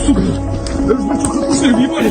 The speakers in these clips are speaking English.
Сука! Да вы что, как въебали?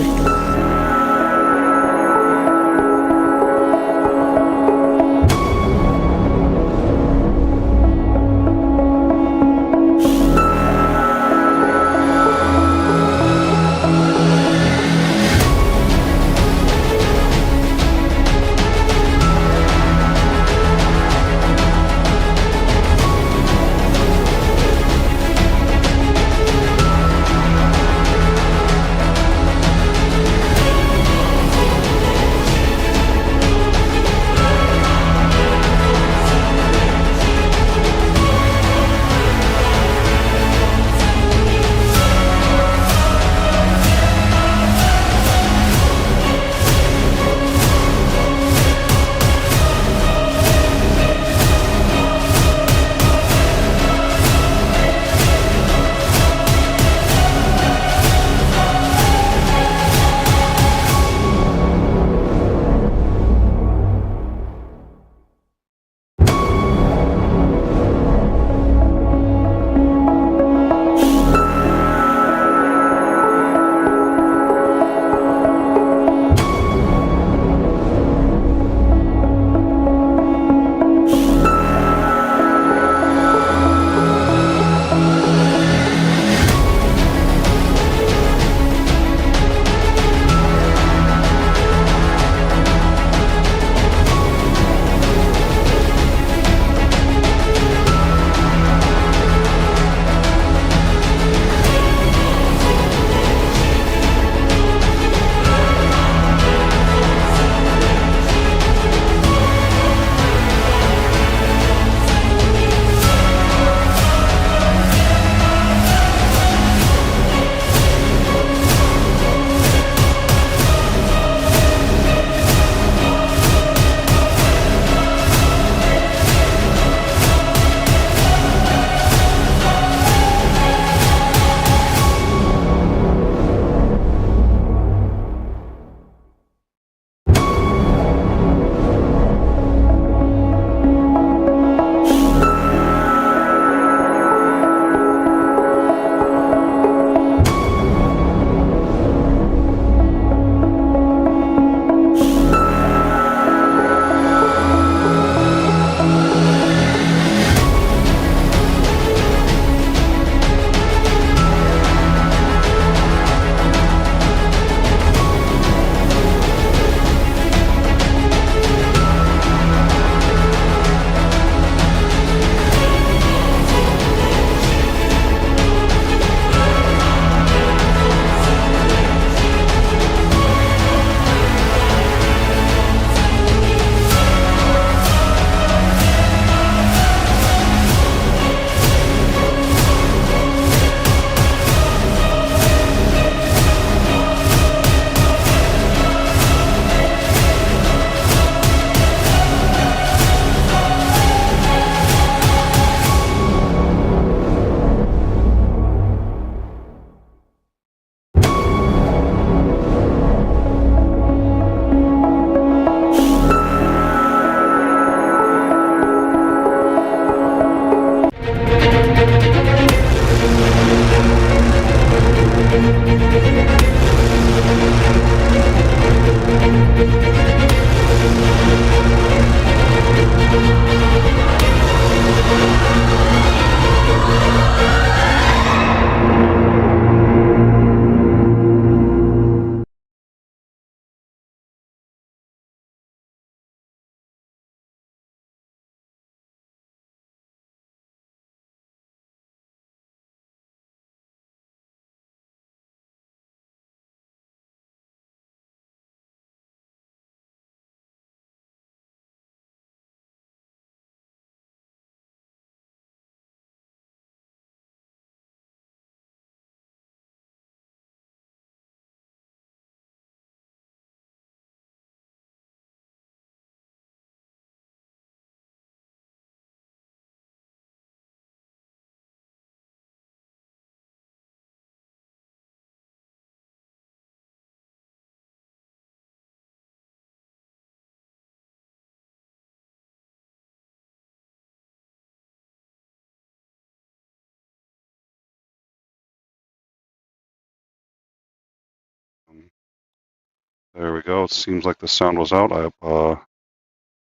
There we go. It seems like the sound was out. All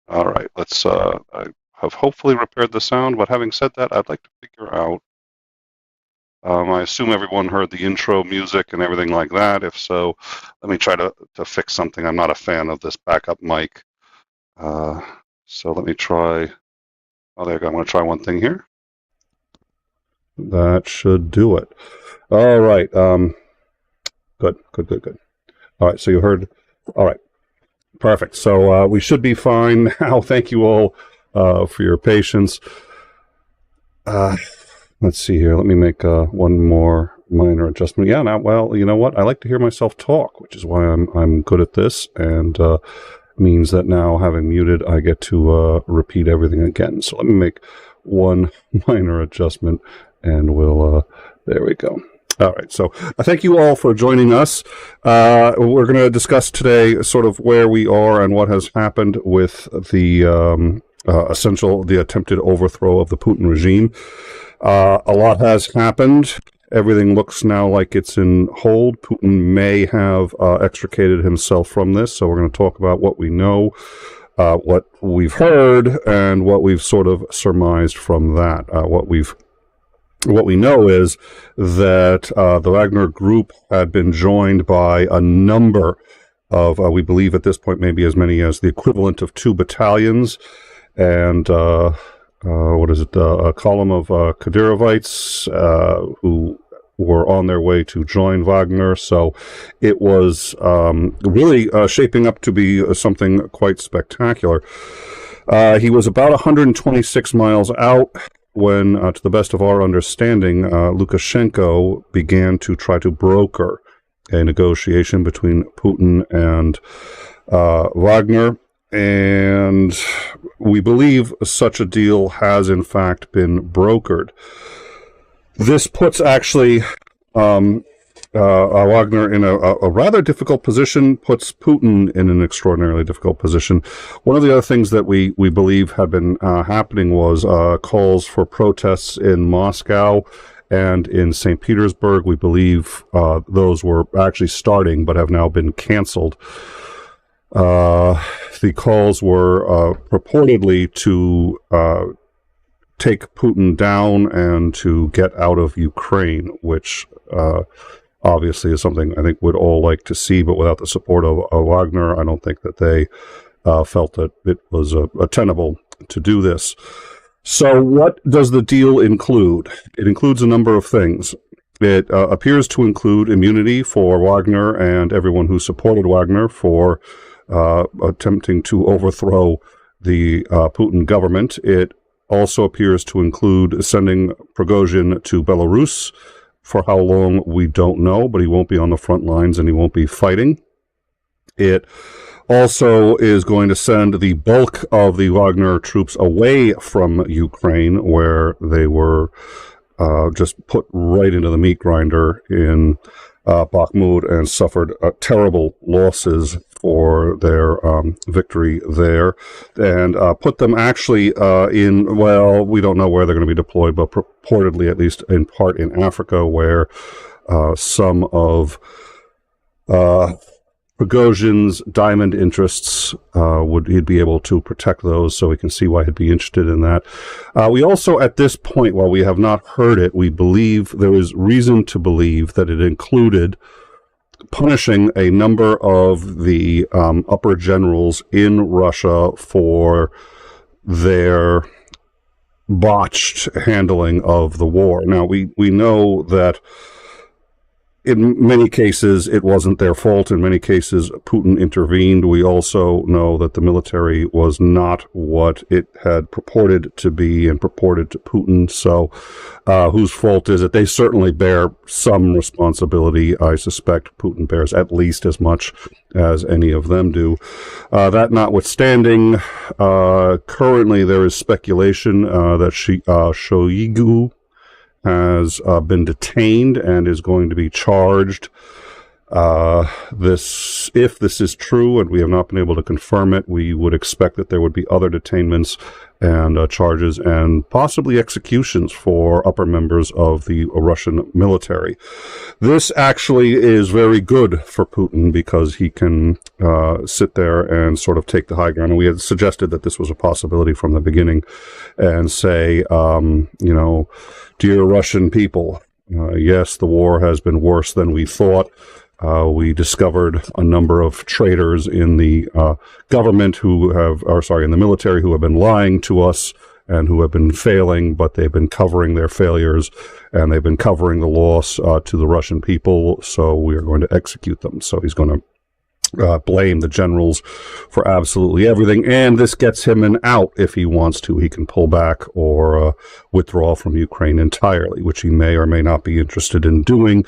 right, let's, I have hopefully repaired the sound, but having said that, I'd like to figure out, I assume everyone heard the intro music and everything like that. If so, let me try to fix something. I'm not a fan of this backup mic. So let me try, oh, there you go. I'm going to try one thing here. That should do it. All right. Good. All right, so you heard, all right. Perfect. So we should be fine now. Thank you all for your patience. Let's see here. Let me make one more minor adjustment. Yeah. Now, well, you know what? I like to hear myself talk, which is why I'm good at this, and means that now, having muted, I get to repeat everything again. So let me make one minor adjustment, and we'll. There we go. All right, so thank you all for joining us. We're going to discuss today sort of where we are and what has happened with the the attempted overthrow of the Putin regime. A lot has happened. Everything looks now like it's in hold. Putin may have extricated himself from this, so we're going to talk about what we know, what we've heard, and what we've sort of surmised from that. What we know is that the Wagner group had been joined by a number of, we believe at this point, maybe as many as the equivalent of 2 battalions, and what is it, a column of Kadyrovites who were on their way to join Wagner. So it was really shaping up to be something quite spectacular. He was about 126 miles out when, to the best of our understanding, Lukashenko began to try to broker a negotiation between Putin and Wagner. And we believe such a deal has, in fact, been brokered. This puts actually Wagner in a rather difficult position, puts Putin in an extraordinarily difficult position. One of the other things that we believe have been happening was calls for protests in Moscow and in St. Petersburg. We believe those were actually starting but have now been canceled. The calls were purportedly to take Putin down and to get out of Ukraine, which obviously is something I think we'd all like to see, but without the support of Wagner, I don't think that they felt that it was tenable to do this. So what does the deal include? It includes a number of things. It appears to include immunity for Wagner and everyone who supported Wagner for attempting to overthrow the Putin government. It also appears to include sending Prigozhin to Belarus. For how long, we don't know, but he won't be on the front lines and he won't be fighting. It also is going to send the bulk of the Wagner troops away from Ukraine, where they were just put right into the meat grinder in Bakhmut and suffered terrible losses for their victory there, and put them actually in, well, we don't know where they're going to be deployed, but purportedly, at least in part, in Africa, where some of Prigozhin's diamond interests, he'd be able to protect those, so we can see why he'd be interested in that. We also, at this point, while we have not heard it, we believe there is reason to believe that it included punishing a number of the upper generals in Russia for their botched handling of the war. Now, we know that in many cases, it wasn't their fault. In many cases, Putin intervened. We also know that the military was not what it had purported to be and purported to Putin. So whose fault is it? They certainly bear some responsibility. I suspect Putin bears at least as much as any of them do. That notwithstanding, currently there is speculation that 𝐒𝐨𝐜𝐜𝐸 has been detained and is going to be charged If this is true, and we have not been able to confirm it, we would expect that there would be other detainments and charges and possibly executions for upper members of the Russian military. This actually is very good for Putin because he can sit there and sort of take the high ground. And we had suggested that this was a possibility from the beginning and say, dear Russian people, yes, the war has been worse than we thought. We discovered a number of traitors in the government in the military who have been lying to us and who have been failing, but they've been covering their failures and they've been covering the loss to the Russian people. So we are going to execute them. So he's going to blame the generals for absolutely everything. And this gets him an out if he wants to. He can pull back or withdraw from Ukraine entirely, which he may or may not be interested in doing.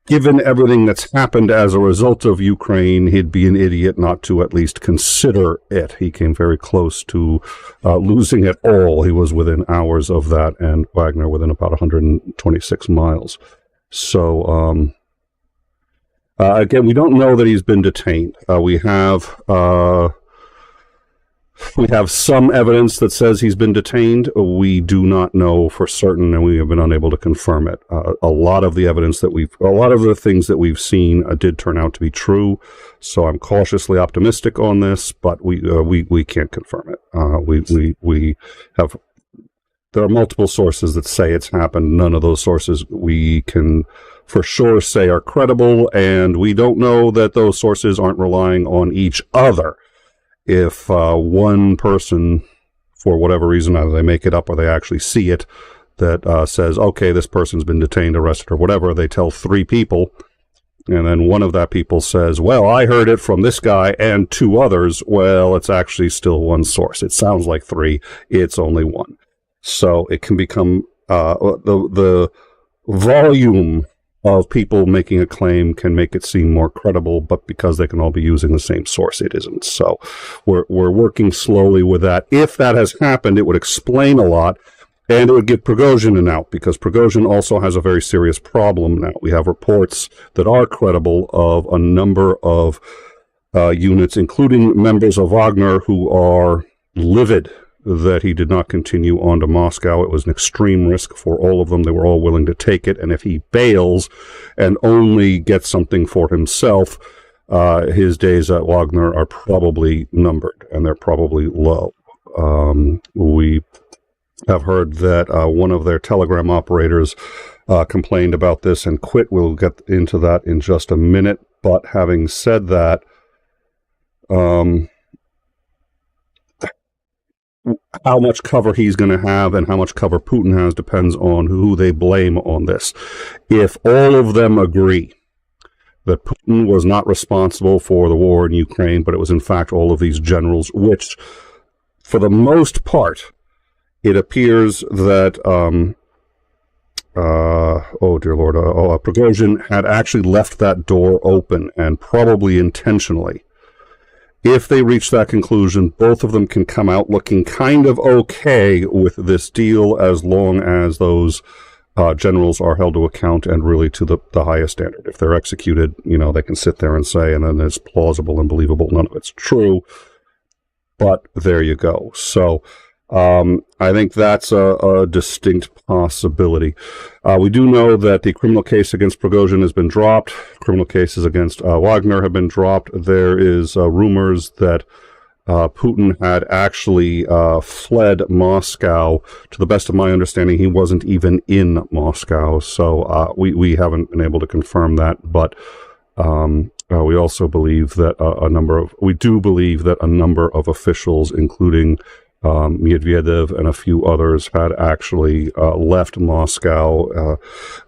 Given everything that's happened as a result of Ukraine, he'd be an idiot not to at least consider it. He came very close to losing it all. He was within hours of that, and Wagner within about 126 miles. So, again, we don't know that he's been detained. We have some evidence that says he's been detained. We do not know for certain, and we have been unable to confirm it. A lot of the things that we've seen did turn out to be true. So I'm cautiously optimistic on this, but we can't confirm it. There are multiple sources that say it's happened. None of those sources we can for sure say are credible, and we don't know that those sources aren't relying on each other. If one person, for whatever reason, either they make it up or they actually see it, that says, okay, this person's been detained, arrested, or whatever, they tell 3 people, and then one of that people says, well, I heard it from this guy and 2 others. Well, it's actually still one source. It sounds like 3. It's only 1. So it can become the volume of people making a claim can make it seem more credible, but because they can all be using the same source, it isn't. So we're working slowly with that. If that has happened, it would explain a lot, and it would give Prigozhin an out, because Prigozhin also has a very serious problem now. We have reports that are credible of a number of units, including members of Wagner, who are livid that he did not continue on to Moscow. It was an extreme risk for all of them. They were all willing to take it. And if he bails and only gets something for himself, his days at Wagner are probably numbered, and they're probably low. We have heard that one of their telegram operators complained about this and quit. We'll get into that in just a minute. But having said that, how much cover he's going to have and how much cover Putin has depends on who they blame on this. If all of them agree that Putin was not responsible for the war in Ukraine, but it was in fact all of these generals, which for the most part, it appears that, Prigozhin had actually left that door open, and probably intentionally. If they reach that conclusion, both of them can come out looking kind of okay with this deal, as long as those generals are held to account and really to the highest standard. If they're executed, they can sit there and say, and then it's plausible and believable, none of it's true. But there you go. So I think that's a distinct possibility. We do know that the criminal case against Prigozhin has been dropped. Criminal cases against Wagner have been dropped. There is rumors that Putin had actually fled Moscow. To the best of my understanding, he wasn't even in Moscow. So we haven't been able to confirm that. But we also believe that we do believe that a number of officials, including Medvedev and a few others, had actually left Moscow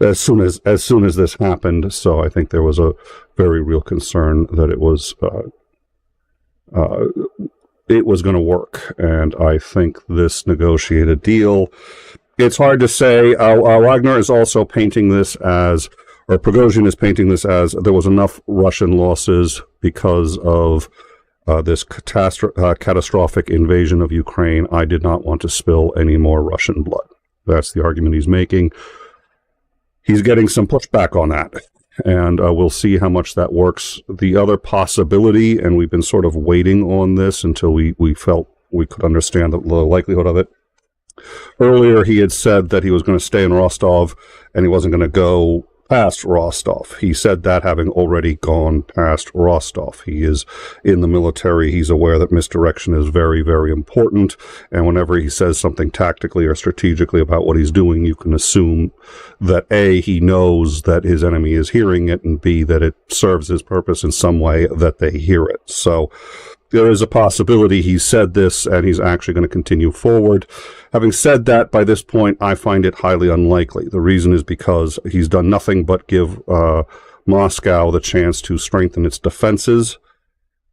as soon as this happened. So I think there was a very real concern that it was going to work. And I think this negotiated deal, it's hard to say. Wagner is also painting this as, or Prigozhin is painting this as, there was enough Russian losses because of this catastrophic invasion of Ukraine. I did not want to spill any more Russian blood. That's the argument he's making. He's getting some pushback on that. and we'll see how much that works. The other possibility, and we've been sort of waiting on this until we felt we could understand the likelihood of it. Earlier, he had said that he was going to stay in Rostov, and he wasn't going to go past Rostov. He said that having already gone past Rostov. He is in the military. He's aware that misdirection is very, very important. And whenever he says something tactically or strategically about what he's doing, you can assume that A, he knows that his enemy is hearing it, and B, that it serves his purpose in some way that they hear it. So there is a possibility he said this and he's actually going to continue forward. Having said that, by this point, I find it highly unlikely. The reason is because he's done nothing but give Moscow the chance to strengthen its defenses.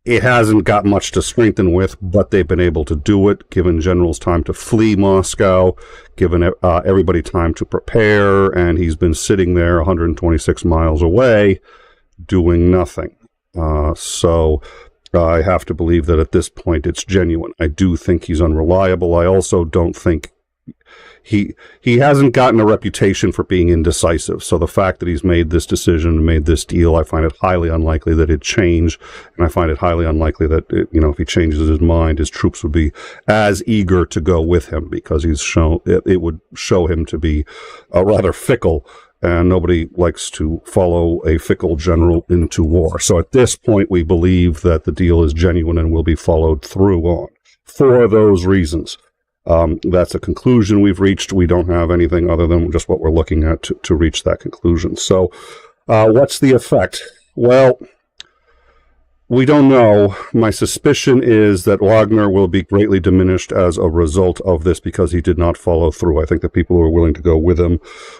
It hasn't got much to strengthen with, but they've been able to do it, given generals time to flee Moscow, given everybody time to prepare, and he's been sitting there 126 miles away doing nothing. So I have to believe that at this point it's genuine. I do think he's unreliable. I also don't think he hasn't gotten a reputation for being indecisive. So the fact that he's made this decision, made this deal, I find it highly unlikely that it change. And I find it highly unlikely that, if he changes his mind, his troops would be as eager to go with him, because it would show him to be rather fickle. And nobody likes to follow a fickle general into war. So at this point, we believe that the deal is genuine and will be followed through on. For those reasons, that's a conclusion we've reached. We don't have anything other than just what we're looking at to reach that conclusion. So what's the effect? Well, we don't know. My suspicion is that Wagner will be greatly diminished as a result of this because he did not follow through. I think the people who were willing to go with him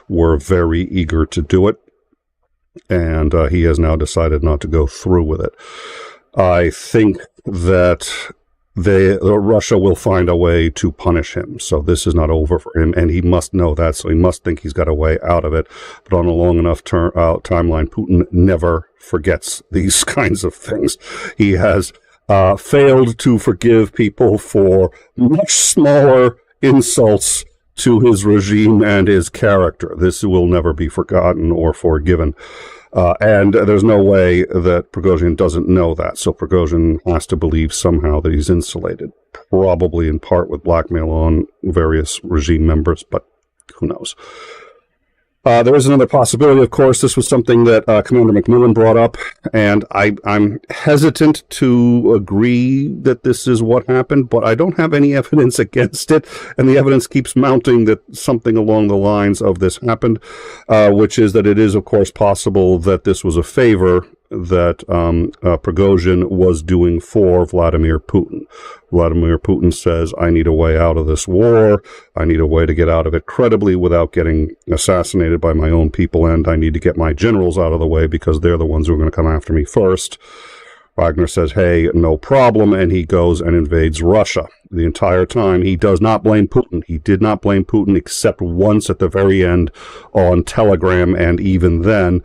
were very eager to do it, and he has now decided not to go through with it. I think that Russia will find a way to punish him. So this is not over for him, and he must know that. So he must think he's got a way out of it. But on a long enough timeline, Putin never forgets these kinds of things. He has failed to forgive people for much smaller insults to his regime and his character. This will never be forgotten or forgiven. And there's no way that Prigozhin doesn't know that. So Prigozhin has to believe somehow that he's insulated, probably in part with blackmail on various regime members, but who knows? There is another possibility, of course. This was something that Commander McMillan brought up, and I'm hesitant to agree that this is what happened, but I don't have any evidence against it, and the evidence keeps mounting that something along the lines of this happened, which is that it is, of course, possible that this was a favor that Prigozhin was doing for Vladimir Putin. Vladimir Putin says, I need a way out of this war. I need a way to get out of it credibly without getting assassinated by my own people, and I need to get my generals out of the way because they're the ones who are going to come after me first. Wagner says, hey, no problem, and he goes and invades Russia. The entire time, he does not blame Putin. He did not blame Putin except once at the very end on Telegram, and even then.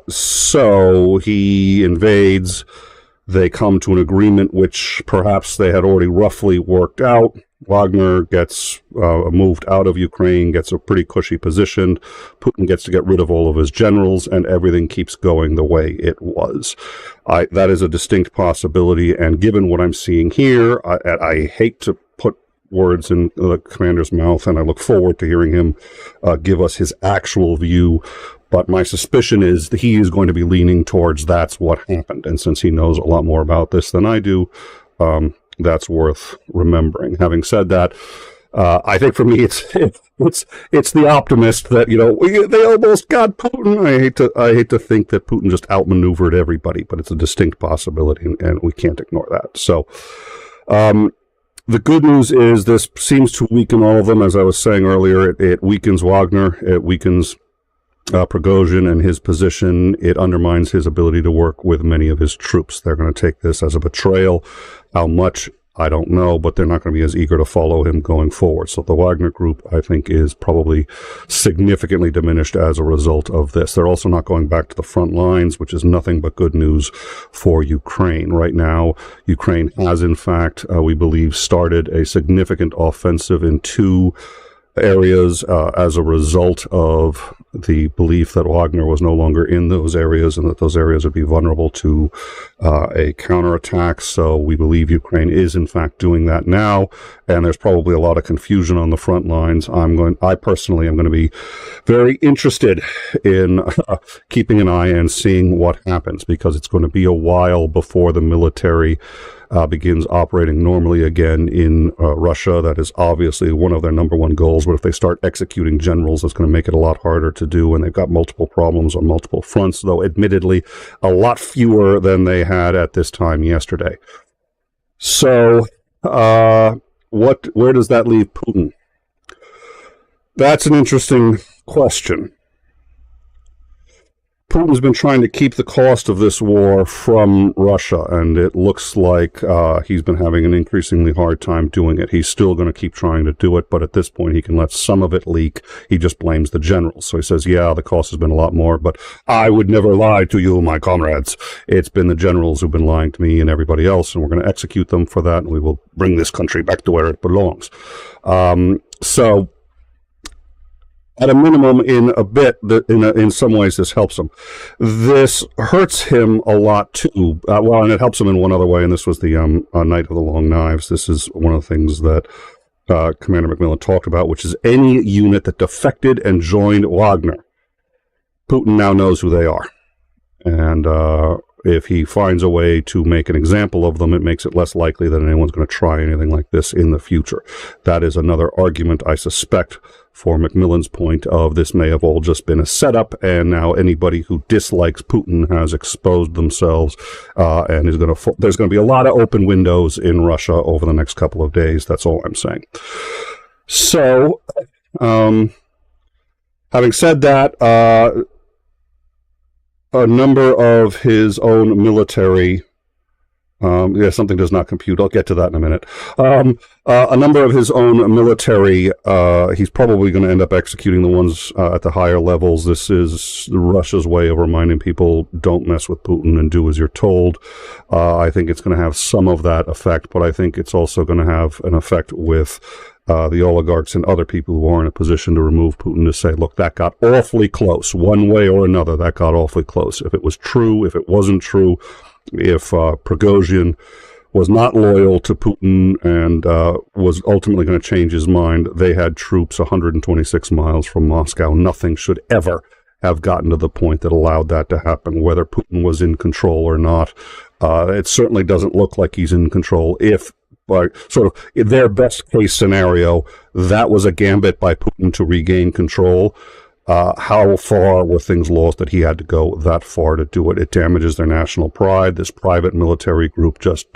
So he invades. They come to an agreement which perhaps they had already roughly worked out. Wagner gets moved out of Ukraine, gets a pretty cushy position. Putin gets to get rid of all of his generals, and everything keeps going the way it was. That is a distinct possibility, and given what I'm seeing here, I hate to put words in the commander's mouth, and I look forward to hearing him give us his actual view. But my suspicion is that he is going to be leaning towards that's what happened. And since he knows a lot more about this than I do, that's worth remembering. Having said that, I think for me, it's the optimist that, they almost got Putin. I hate to think that Putin just outmaneuvered everybody, but it's a distinct possibility, and we can't ignore that. So, the good news is this seems to weaken all of them. As I was saying earlier, it weakens Wagner. It weakens Prigozhin and his position. It undermines his ability to work with many of his troops. They're going to take this as a betrayal. How much, I don't know, but they're not going to be as eager to follow him going forward. So the Wagner group, I think, is probably significantly diminished as a result of this. They're also not going back to the front lines, which is nothing but good news for Ukraine. Right now, Ukraine has, in fact, we believe, started a significant offensive in two areas as a result of the belief that Wagner was no longer in those areas and that those areas would be vulnerable to a counterattack. So we believe Ukraine is in fact doing that now, and there's probably a lot of confusion on the front lines. I personally am going to be very interested in keeping an eye and seeing what happens, because it's going to be a while before the military begins operating normally again in Russia. That is obviously one of their number one goals, but if they start executing generals, it's going to make it a lot harder to do, and they've got multiple problems on multiple fronts, though admittedly a lot fewer than they had at this time yesterday. So where does that leave Putin? That's an interesting question. Putin's been trying to keep the cost of this war from Russia, and it looks like he's been having an increasingly hard time doing it. He's still going to keep trying to do it, but at this point he can let some of it leak. He just blames the generals. So he says, yeah, the cost has been a lot more, but I would never lie to you, my comrades. It's been the generals who've been lying to me and everybody else, and we're going to execute them for that, and we will bring this country back to where it belongs. So at a minimum, in some ways, this helps him. This hurts him a lot, too. And it helps him in one other way, and this was the Night of the Long Knives. This is one of the things that Commander McMillan talked about, which is any unit that defected and joined Wagner. Putin now knows who they are. And if he finds a way to make an example of them, it makes it less likely that anyone's going to try anything like this in the future. That is another argument, I suspect, for Macmillan's point of this may have all just been a setup, and now anybody who dislikes Putin has exposed themselves, and is there's going to be a lot of open windows in Russia over the next couple of days. That's all I'm saying. So, having said that, a number of his own military, something does not compute. I'll get to that in a minute. A number of his own military, he's probably going to end up executing the ones at the higher levels. This is Russia's way of reminding people, don't mess with Putin and do as you're told. I think it's going to have some of that effect, but I think it's also going to have an effect with the oligarchs and other people who are in a position to remove Putin, to say, look, that got awfully close. One way or another, that got awfully close. If it was true, if it wasn't true, if Prigozhin was not loyal to Putin and was ultimately going to change his mind, they had troops 126 miles from Moscow. Nothing should ever have gotten to the point that allowed that to happen, whether Putin was in control or not. It certainly doesn't look like he's in control. If by sort of in their best case scenario, that was a gambit by Putin to regain control. How far were things lost that he had to go that far to do it? It damages their national pride. This private military group just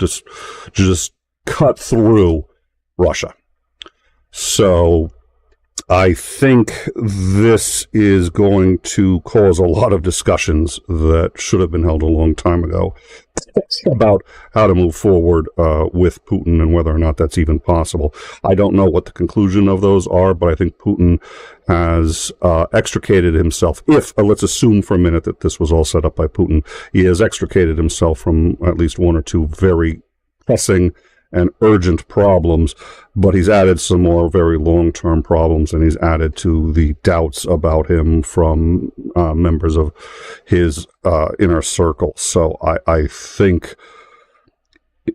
cut through Russia. So I think this is going to cause a lot of discussions that should have been held a long time ago about how to move forward with Putin and whether or not that's even possible. I don't know what the conclusion of those are, but I think Putin has extricated himself. Let's assume for a minute that this was all set up by Putin, he has extricated himself from at least one or two very pressing and urgent problems, but he's added some more very long-term problems, and he's added to the doubts about him from members of his inner circle. So I think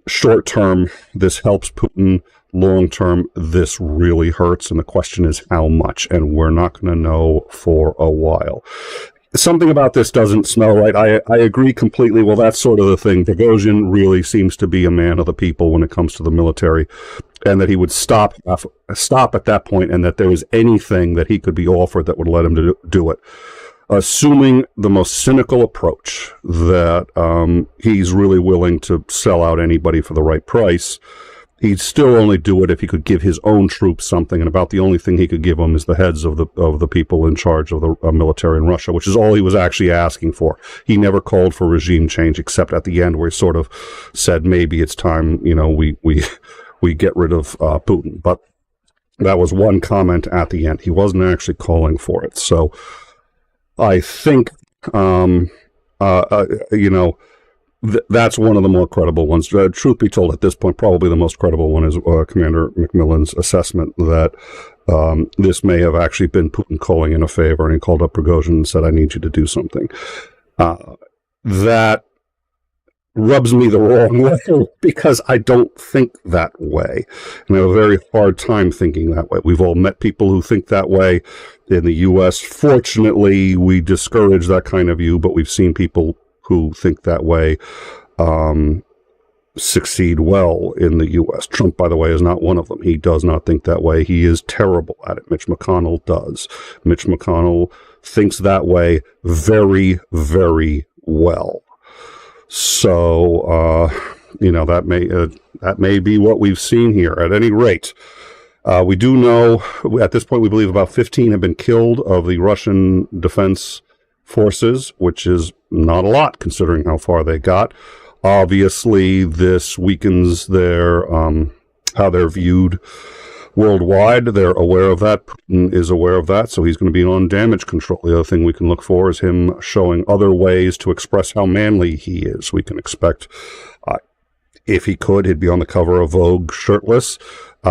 short-term, this helps Putin. Long-term, this really hurts, and the question is how much, and we're not going to know for a while. Something about this doesn't smell right. I agree completely. Well, that's sort of the thing. Prigozhin really seems to be a man of the people when it comes to the military, and that he would stop at that point, and that there was anything that he could be offered that would let him do it. Assuming the most cynical approach, that he's really willing to sell out anybody for the right price, he'd still only do it if he could give his own troops something, and about the only thing he could give them is the heads of the people in charge of the military in Russia, which is all he was actually asking for. He never called for regime change, except at the end where he sort of said maybe it's time, we get rid of Putin. But that was one comment at the end. He wasn't actually calling for it. So I think that's one of the more credible ones. Truth be told, at this point, probably the most credible one is Commander McMillan's assessment that This may have actually been Putin calling in a favor, and he called up Prigozhin and said, I need you to do something. That rubs me the wrong way because I don't think that way. And I have a very hard time thinking that way. We've all met people who think that way in the U.S. Fortunately, we discourage that kind of view, but we've seen people who think that way succeed well in the U.S. Trump, by the way, is not one of them. He does not think that way. He is terrible at it. Mitch McConnell does. Mitch McConnell thinks that way very, very well. So, that may be what we've seen here. At any rate, we do know, at this point, we believe about 15 have been killed of the Russian defense forces, which is not a lot considering how far they got. Obviously, this weakens their how they're viewed worldwide. They're aware of that. Putin is aware of that, so he's going to be on damage control. The other thing we can look for is him showing other ways to express how manly he is. We can expect, if he could, he'd be on the cover of Vogue shirtless.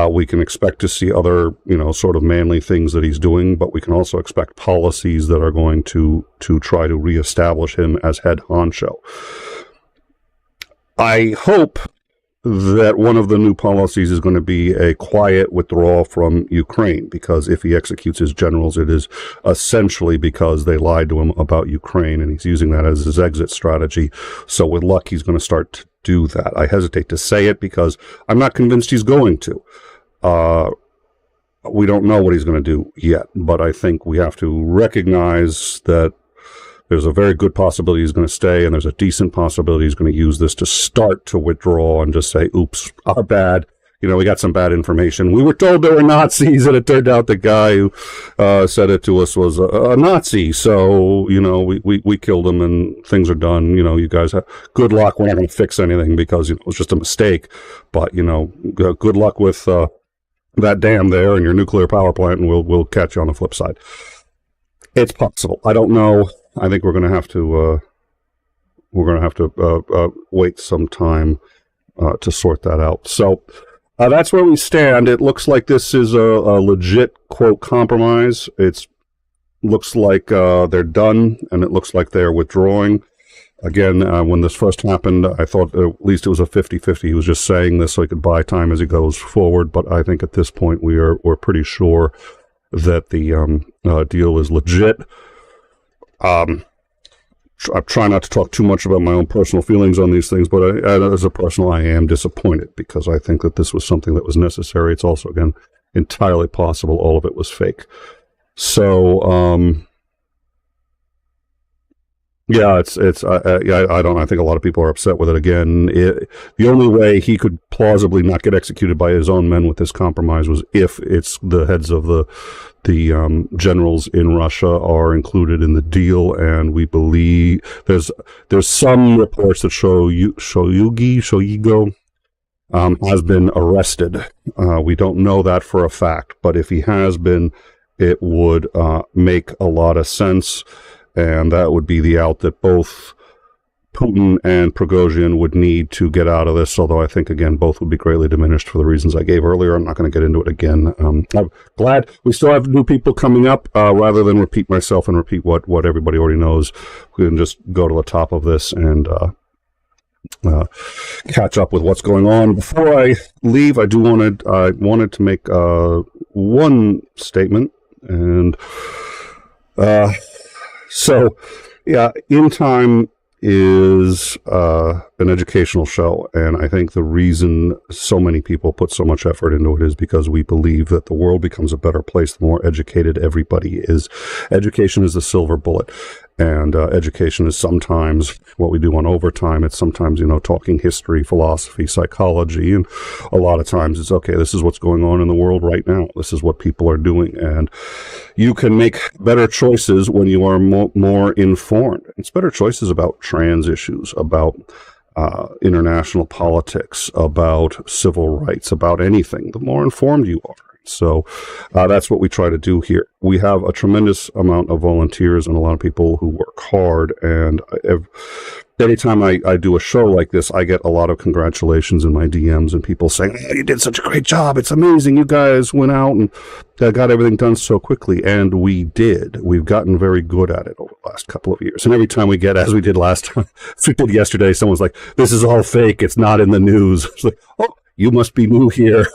We can expect to see other, sort of manly things that he's doing, but we can also expect policies that are going to try to reestablish him as head honcho. I hope that one of the new policies is going to be a quiet withdrawal from Ukraine, because if he executes his generals, it is essentially because they lied to him about Ukraine, and he's using that as his exit strategy. So with luck, he's going to start to do that. I hesitate to say it because I'm not convinced he's going to. We don't know what he's going to do yet, but I think we have to recognize that there's a very good possibility he's going to stay, and there's a decent possibility he's going to use this to start to withdraw and just say, oops, our bad. We got some bad information. We were told there were Nazis, and it turned out the guy who said it to us was a Nazi. So, we killed him, and things are done. You guys have good luck. We're not going to fix anything because it was just a mistake. But, good luck with that dam there and your nuclear power plant, and we'll catch you on the flip side. It's possible. I don't know. I think we're going to have to wait some time to sort that out. So that's where we stand. It looks like this is a legit quote compromise. It looks like they're done, and it looks like they're withdrawing. Again, when this first happened, I thought at least it was a 50-50. He was just saying this so he could buy time as he goes forward. But I think at this point we're pretty sure that the deal is legit. I try not to talk too much about my own personal feelings on these things, but as a person, I am disappointed because I think that this was something that was necessary. It's also, again, entirely possible all of it was fake. So, I think a lot of people are upset with it. Again, the only way he could plausibly not get executed by his own men with this compromise was if it's the heads of the generals in Russia are included in the deal, and we believe there's some reports that 𝐒𝐨𝐜𝐿 has been arrested. We don't know that for a fact, but if he has been, it would make a lot of sense. And that would be the out that both Putin and Prigozhin would need to get out of this, although I think, again, both would be greatly diminished for the reasons I gave earlier. I'm not going to get into it again. I'm glad we still have new people coming up. Rather than repeat myself and repeat what everybody already knows, we can just go to the top of this and catch up with what's going on. Before I leave, I wanted to make one statement, and so, In Time is an educational show, and I think the reason so many people put so much effort into it is because we believe that the world becomes a better place the more educated everybody is. Education is the silver bullet, and education is sometimes what we do on overtime. It's sometimes, talking history, philosophy, psychology, and a lot of times it's, okay, this is what's going on in the world right now. This is what people are doing, and you can make better choices when you are more informed. It's better choices about trans issues, about international politics, about civil rights, about anything, the more informed you are. So that's what we try to do here. We have a tremendous amount of volunteers and a lot of people who work hard, and anytime I do a show like this, I get a lot of congratulations in my DMs and people saying, "Oh, you did such a great job. It's amazing. You guys went out and got everything done so quickly." And we did. We've gotten very good at it over the last couple of years. And every time we get, as we did last time, as we did yesterday, someone's like, "This is all fake. It's not in the news." It's like, "Oh, you must be new here."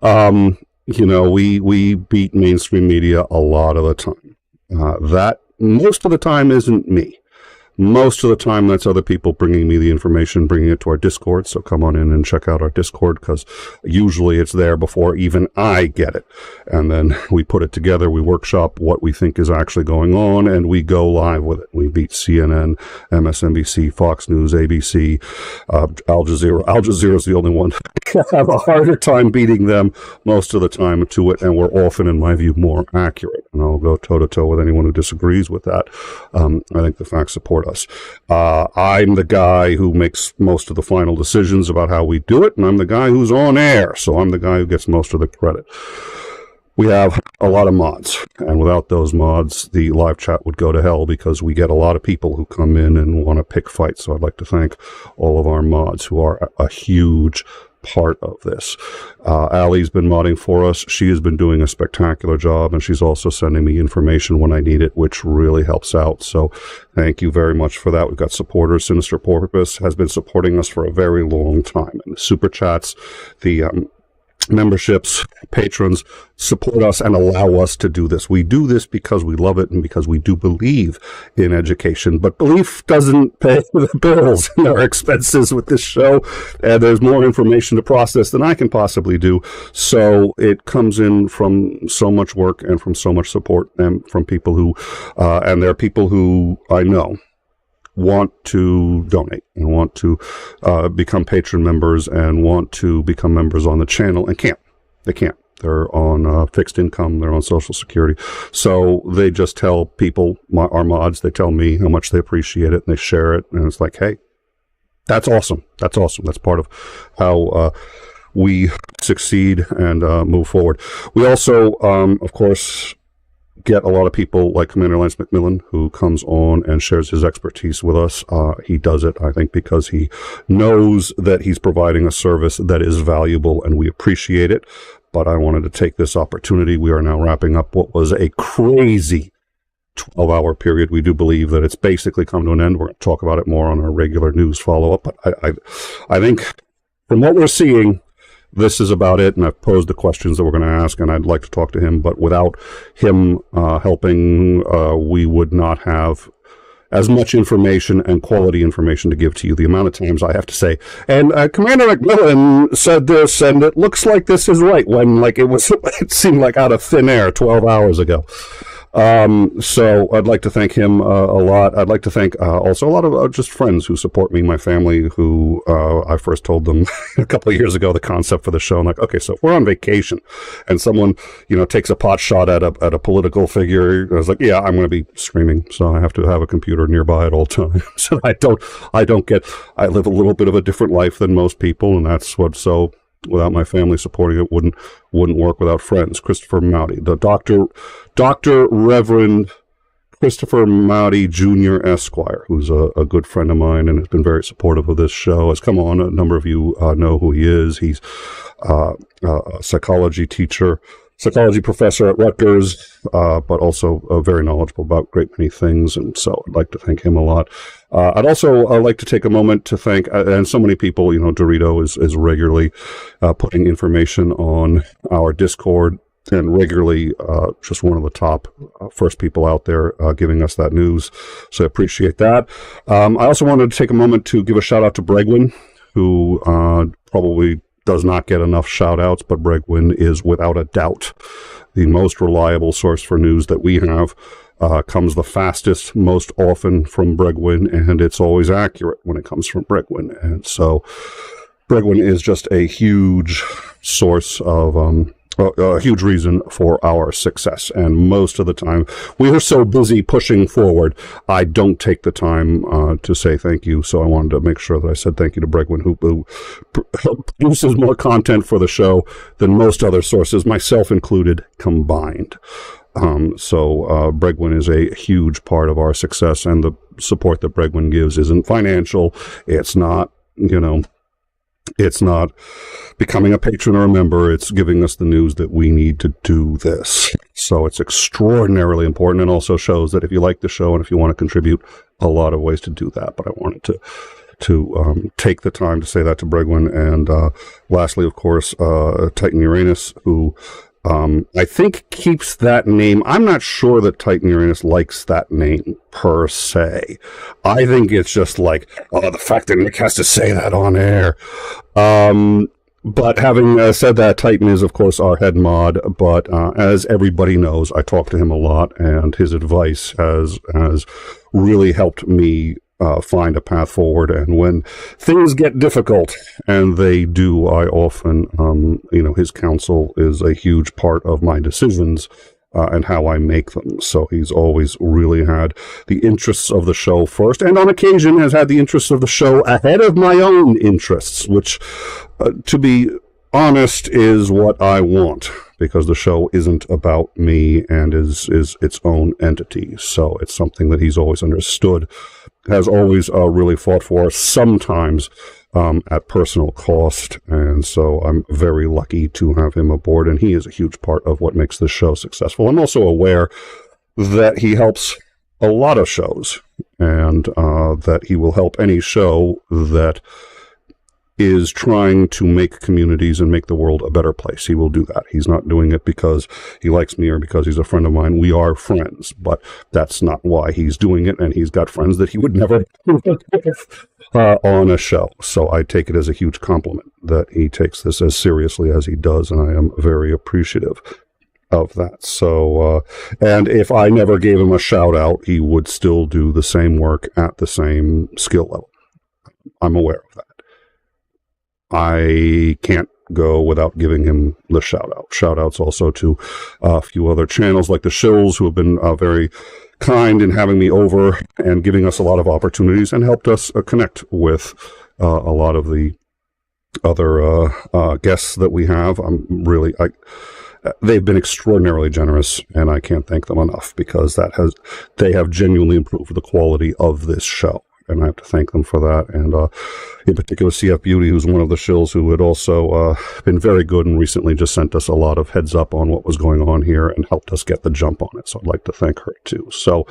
You know, we beat mainstream media a lot of the time. That most of the time isn't me. Most of the time, that's other people bringing me the information, bringing it to our Discord. So come on in and check out our Discord, because usually it's there before even I get it. And then we put it together, we workshop what we think is actually going on, and we go live with it. We beat CNN, MSNBC, Fox News, ABC, Al Jazeera. Al Jazeera is the only one I have a harder time beating them most of the time to it, and we're often, in my view, more accurate. And I'll go toe-to-toe with anyone who disagrees with that. I think the facts support us. I'm the guy who makes most of the final decisions about how we do it, and I'm the guy who's on air, so I'm the guy who gets most of the credit. We have a lot of mods, and without those mods, the live chat would go to hell, because we get a lot of people who come in and want to pick fights. So I'd like to thank all of our mods, who are a huge part of this. Allie's been modding for us. She has been doing a spectacular job, and she's also sending me information when I need it, which really helps out. So thank you very much for that. We've got supporters. Sinister Porpoise has been supporting us for a very long time. And the super chats, the memberships, patrons support us and allow us to do this. We do this because we love it and because we do believe in education, but belief doesn't pay the bills and our expenses with this show, and there's more information to process than I can possibly do. So it comes in from so much work and from so much support, and from people who and there are people who I know want to donate and want to become patron members and want to become members on the channel and can't. They can't. They're on fixed income. They're on Social Security. So they just tell people, our mods, they tell me how much they appreciate it, and they share it. And it's like, hey, that's awesome. That's awesome. That's part of how we succeed and move forward. We also, of course, get a lot of people like Commander Lance McMillan, who comes on and shares his expertise with us. He does it, I think, because he knows that he's providing a service that is valuable, and we appreciate it. But I wanted to take this opportunity. We are now wrapping up what was a crazy 12-hour period. We do believe that it's basically come to an end. We're going to talk about it more on our regular news follow-up. But I think from what we're seeing, this is about it, and I've posed the questions that we're going to ask, and I'd like to talk to him, but without him helping, we would not have as much information and quality information to give to you. The amount of times I have to say, and Commander McMillan said this, and it looks like this is right, when like it seemed like out of thin air 12 hours ago. So I'd like to thank him a lot. I'd like to thank also a lot of just friends who support me, my family, who I first told them a couple of years ago the concept for the show. I'm like, okay, so if we're on vacation and someone, takes a pot shot at a political figure, I was like, yeah, I'm going to be screaming. So I have to have a computer nearby at all times. So I live a little bit of a different life than most people, and that's what, so without my family supporting it, wouldn't work without friends. Christopher Mowdy, the Dr. Reverend Christopher Mowdy Jr. Esquire, who's a good friend of mine and has been very supportive of this show, has come on. A number of you know who he is. He's a psychology teacher, psychology professor at Rutgers, but also very knowledgeable about a great many things, and so I'd like to thank him a lot. I'd also like to take a moment to thank, and so many people, Dorito is regularly putting information on our Discord, and regularly just one of the top first people out there giving us that news, so I appreciate that. I also wanted to take a moment to give a shout out to Bregwin, who probably does not get enough shout outs, but Bregwin is without a doubt the most reliable source for news that we have. Comes the fastest, most often from Bregwin, and it's always accurate when it comes from Bregwin. And so Bregwin is just a huge source of a huge reason for our success. And most of the time, we are so busy pushing forward, I don't take the time to say thank you. So I wanted to make sure that I said thank you to Bregwin, who produces more content for the show than most other sources, myself included, combined. So Bregwin is a huge part of our success, and the support that Bregwin gives isn't financial. It's not, it's not becoming a patron or a member. It's giving us the news that we need to do this. So it's extraordinarily important, and also shows that if you like the show and if you want to contribute, a lot of ways to do that. But I wanted to take the time to say that to Bregwin. And lastly, of course, Titan Uranus, who I think keeps that name. I'm not sure that Titan Uranus likes that name per se. I think it's just like, the fact that Nick has to say that on air. But having said that, Titan is, of course, our head mod. But as everybody knows, I talk to him a lot, and his advice has really helped me find a path forward. And when things get difficult, and they do, I often, his counsel is a huge part of my decisions and how I make them. So he's always really had the interests of the show first, and on occasion has had the interests of the show ahead of my own interests, which, to be honest, is what I want, because the show isn't about me and is its own entity. So it's something that he's always understood, has always really fought for, sometimes at personal cost. And so I'm very lucky to have him aboard, and he is a huge part of what makes this show successful. I'm also aware that he helps a lot of shows, and that he will help any show that is trying to make communities and make the world a better place. He will do that. He's not doing it because he likes me or because he's a friend of mine. We are friends, but that's not why he's doing it, and he's got friends that he would never on a show. So I take it as a huge compliment that he takes this as seriously as he does, and I am very appreciative of that. So, and if I never gave him a shout out, he would still do the same work at the same skill level. I'm aware of that. I can't go without giving him the shout out. Shout outs also to a few other channels like the Shills, who have been very kind in having me over and giving us a lot of opportunities and helped us connect with a lot of the other guests that we have. They've been extraordinarily generous, and I can't thank them enough, because they have genuinely improved the quality of this show. And I have to thank them for that. And in particular, CF Beauty, who's one of the shills who had also been very good and recently just sent us a lot of heads up on what was going on here and helped us get the jump on it. So I'd like to thank her too. So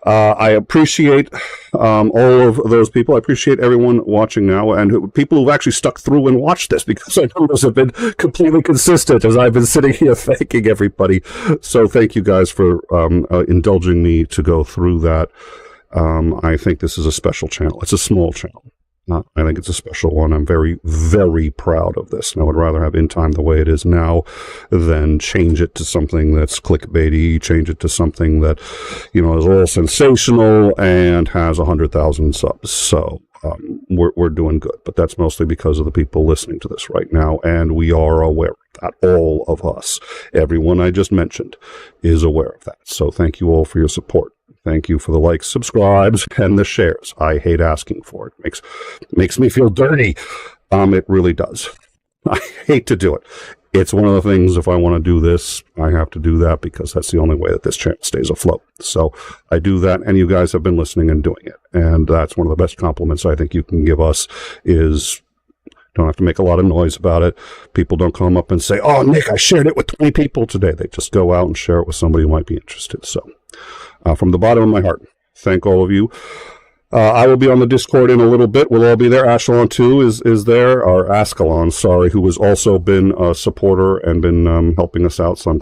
I appreciate all of those people. I appreciate everyone watching now, and people who've actually stuck through and watched this, because our numbers have been completely consistent as I've been sitting here thanking everybody. So thank you guys for indulging me to go through that. I think this is a special channel. It's a small channel. I think it's a special one. I'm very, very proud of this. And I would rather have In Time the way it is now than change it to something that's clickbaity, change it to something that, is all sensational and has 100,000 subs. So we're doing good. But that's mostly because of the people listening to this right now. And we are aware of that. All of us, everyone I just mentioned, is aware of that. So thank you all for your support. Thank you for the likes, subscribes, and the shares. I hate asking for it. Makes me feel dirty. It really does. I hate to do it. It's one of the things, if I want to do this, I have to do that, because that's the only way that this channel stays afloat. So I do that, and you guys have been listening and doing it. And that's one of the best compliments I think you can give us is, don't have to make a lot of noise about it. People don't come up and say, "Oh, Nick, I shared it with 20 people today." They just go out and share it with somebody who might be interested. So from the bottom of my heart, thank all of you. I will be on the Discord in a little bit. We'll all be there. Ascalon, too, is there. Or Ascalon, sorry, who has also been a supporter and been helping us out. So I'm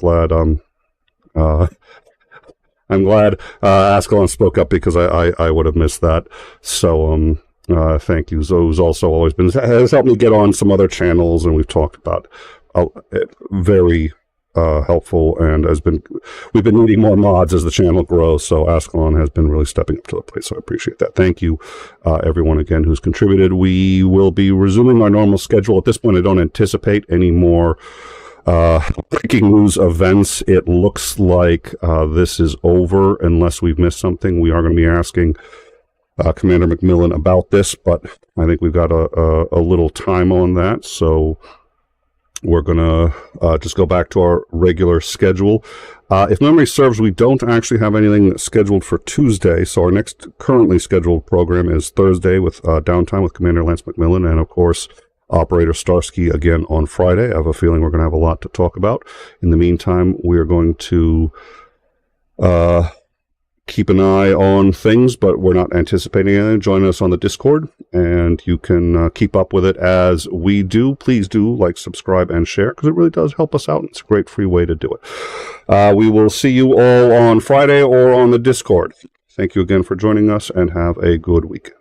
glad Ascalon spoke up, because I would have missed that. So thank you. Zoe's also always has helped me get on some other channels, and we've talked about very helpful, and we've been needing more mods as the channel grows. So Ascalon has been really stepping up to the plate. So I appreciate that. Thank you, everyone again who's contributed. We will be resuming our normal schedule. At this point, I don't anticipate any more breaking news events. It looks like this is over, unless we've missed something. We are going to be asking Commander McMillan about this, but I think we've got a little time on that. So we're going to just go back to our regular schedule. If memory serves, we don't actually have anything scheduled for Tuesday, so our next currently scheduled program is Thursday with Downtime with Commander Lance McMillan, and of course, Operator Starsky again on Friday. I have a feeling we're going to have a lot to talk about. In the meantime, we are going to keep an eye on things, but we're not anticipating anything. Join us on the Discord, and you can keep up with it as we do. Please do like, subscribe, and share, because it really does help us out. It's a great free way to do it. We will see you all on Friday or on the Discord. Thank you again for joining us, and have a good weekend.